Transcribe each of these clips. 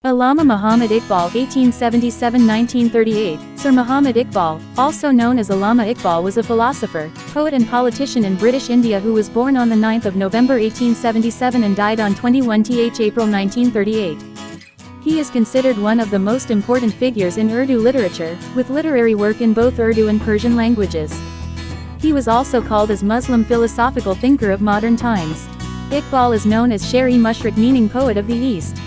Allama Muhammad Iqbal 1877–1938. Sir Muhammad Iqbal, also known as Allama Iqbal, was a philosopher, poet and politician in British India who was born on 9 November 1877 and died on 21 April 1938. He is considered one of the most important figures in Urdu literature, with literary work in both Urdu and Persian languages. He was also called as Muslim philosophical thinker of modern times. Iqbal is known as shayari, meaning poet of the East.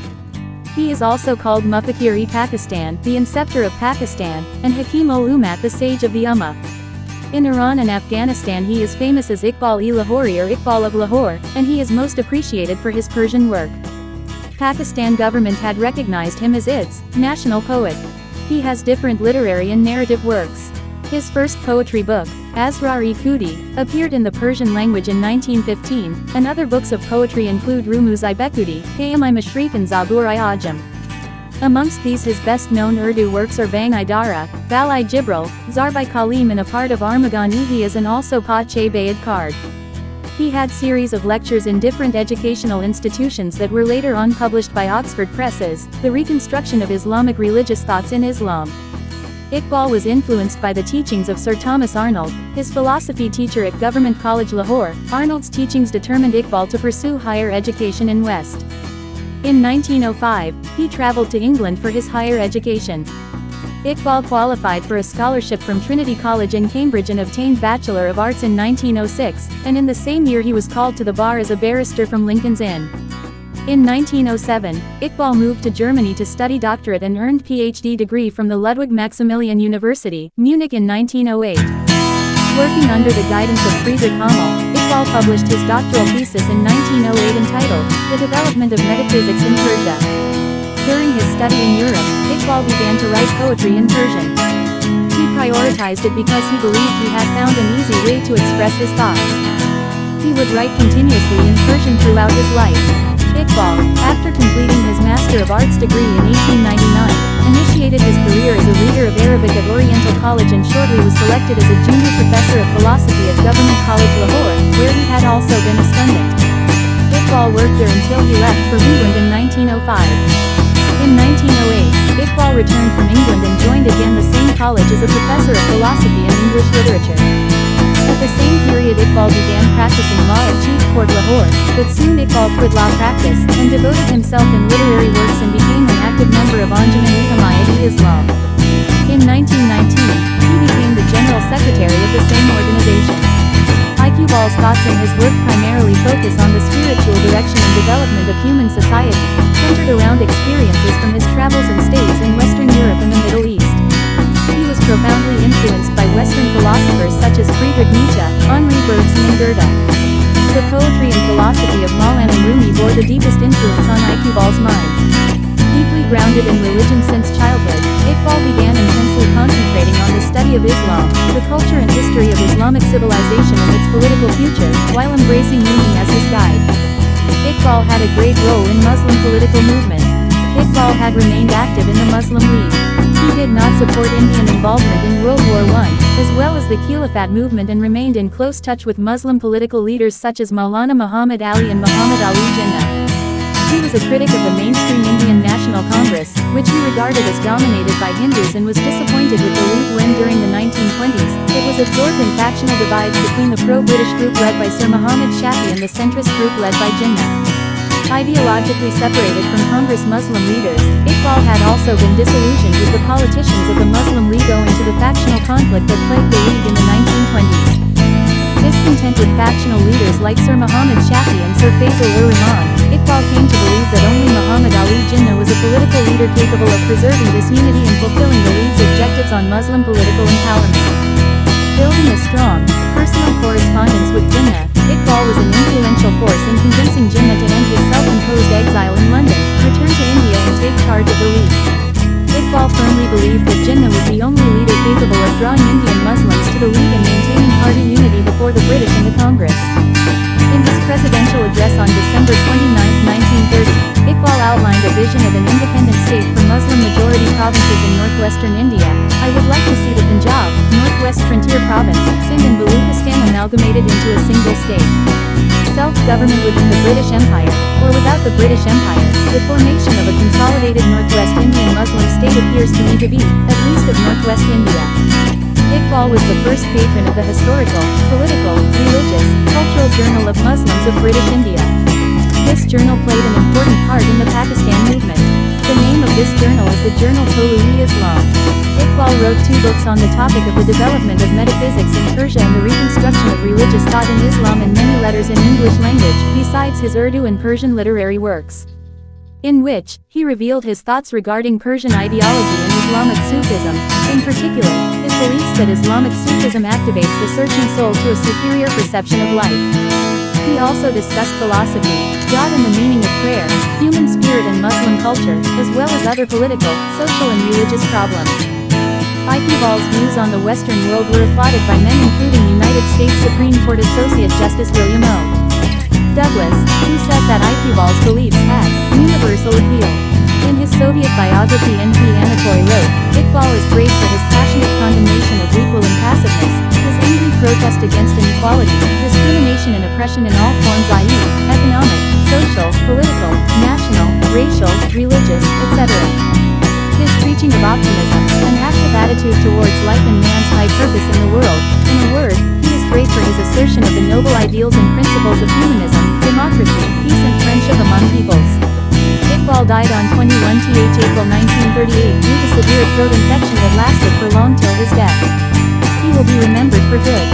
He is also called Mufakir-e-Pakistan, the inceptor of Pakistan, and Hakim-ul-Ummat, the sage of the Ummah. In Iran and Afghanistan he is famous as Iqbal-e-Lahori or Iqbal of Lahore, and he is most appreciated for his Persian work. Pakistan government had recognized him as its national poet. He has different literary and narrative works. His first poetry book, Asrar-e-Khudi, appeared in the Persian language in 1915, and other books of poetry include Rumuz-i-Bekhudi, Qayam-i-Mashriq and Zabur-i-Ajam. Amongst these his best-known Urdu works are Bang-i-Dara, Bal-i-Jibril, Zarb-i-Kalim and a part of Armagan-e-Hiyaz and also Pa-che-Bayad Card. He had series of lectures in different educational institutions that were later on published by Oxford Presses, The Reconstruction of Islamic Religious Thoughts in Islam. Iqbal was influenced by the teachings of Sir Thomas Arnold, his philosophy teacher at Government College Lahore. Arnold's teachings determined Iqbal to pursue higher education in West. In 1905, he traveled to England for his higher education. Iqbal qualified for a scholarship from Trinity College in Cambridge and obtained Bachelor of Arts in 1906, and in the same year he was called to the bar as a barrister from Lincoln's Inn. In 1907, Iqbal moved to Germany to study doctorate and earned PhD degree from the Ludwig Maximilian University, Munich in 1908. Working under the guidance of Friedrich Hamel, Iqbal published his doctoral thesis in 1908 entitled, The Development of Metaphysics in Persia. During his study in Europe, Iqbal began to write poetry in Persian. He prioritized it because he believed he had found an easy way to express his thoughts. He would write continuously in Persian throughout his life. Iqbal, after completing his Master of Arts degree in 1899, initiated his career as a reader of Arabic at Oriental College and shortly was selected as a junior professor of philosophy at Government College Lahore, where he had also been a student. Iqbal worked there until he left for England in 1905. In 1908, Iqbal returned from England and joined again the same college as a professor of philosophy and English literature. At the same period Iqbal began practicing law at Chief Court Lahore, but soon Iqbal quit law practice, and devoted himself in literary works and became an active member of Anjuman-e-Himayat-e-Islam. In 1919, he became the General Secretary of the same organization. Iqbal's thoughts and his work primarily focus on the spiritual direction and development of human society, centered around experiences from his travels and stays in Western Europe and the Middle East. He was profoundly influenced by Western philosophers such as Friedrich Nietzsche, Henri Bergson and Goethe. The poetry and philosophy of Maulana Rumi bore the deepest influence on Iqbal's mind. Deeply grounded in religion since childhood, Iqbal began intensely concentrating on the study of Islam, the culture and history of Islamic civilization and its political future, while embracing Rumi as his guide. Iqbal had a great role in Muslim political movement. Iqbal had remained active in the Muslim League. He did not support Indian involvement in World War I, as well as the Khilafat movement, and remained in close touch with Muslim political leaders such as Maulana Muhammad Ali and Muhammad Ali Jinnah. He was a critic of the mainstream Indian National Congress, which he regarded as dominated by Hindus, and was disappointed with the lead when during the 1920s, it was absorbed in factional divides between the pro-British group led by Sir Muhammad Shafi and the centrist group led by Jinnah. Ideologically separated from Congress Muslim leaders, Iqbal had also been disillusioned with the politicians of the Muslim League owing to the factional conflict that plagued the League in the 1920s. Discontent with factional leaders like Sir Muhammad Shafi and Sir Faisal-ur-Rahman, Iqbal came to believe that only Muhammad Ali Jinnah was a political leader capable of preserving this unity and fulfilling the League's objectives on Muslim political empowerment. Building a strong, personal correspondence with Jinnah, Iqbal was an influential force in convincing Jinnah to end his self-imposed exile in London, return to India and take charge of the League. Iqbal firmly believed that Jinnah was the only leader capable of drawing Indian Muslims to the League and maintaining party unity before the British and the Congress. In his presidential address on December 29, 1930, Iqbal outlined a vision of an independent state for Muslim-majority provinces in northwestern India. I would like to see the Punjab, Northwest Frontier Province, Sindh and Baluchistan amalgamated into a single state. self-government within the British Empire, or without the British Empire, the formation of a consolidated Northwest Indian Muslim state appears to me to be, at least of Northwest India. Iqbal was the first patron of the historical, political, religious, cultural journal of Muslims of British India. This journal played an important part in the Pakistan movement. The name of this journal is the Journal Islam. Iqbal wrote 2 books on the topic of the development of metaphysics in Persia and the reconstruction of religious thought in Islam, and many letters in English language, besides his Urdu and Persian literary works, in which he revealed his thoughts regarding Persian ideology and Islamic Sufism, in particular, his beliefs that Islamic Sufism activates the searching soul to a superior perception of life. He also discussed philosophy, God and the meaning of prayer, human spirit and Muslim culture, as well as other political, social and religious problems. Iqbal's views on the Western world were applauded by men including United States Supreme Court Associate Justice William O. Douglas, who said that Iqbal's beliefs had universal appeal. In his Soviet biography N.P. Anatoly wrote, Iqbal is praised for his passionate condemnation of equal impassiveness, his angry protest against inequality, discrimination and oppression in all forms, i.e., economic, social, political, national, racial, religious, etc. His preaching of optimism, an active attitude towards life and man's high purpose in the world. In a word, he is great for his assertion of the noble ideals and principles of humanism, democracy, peace and friendship among peoples. Iqbal died on 21th April 1938 due to severe throat infection that lasted for long till his death. He will be remembered for good.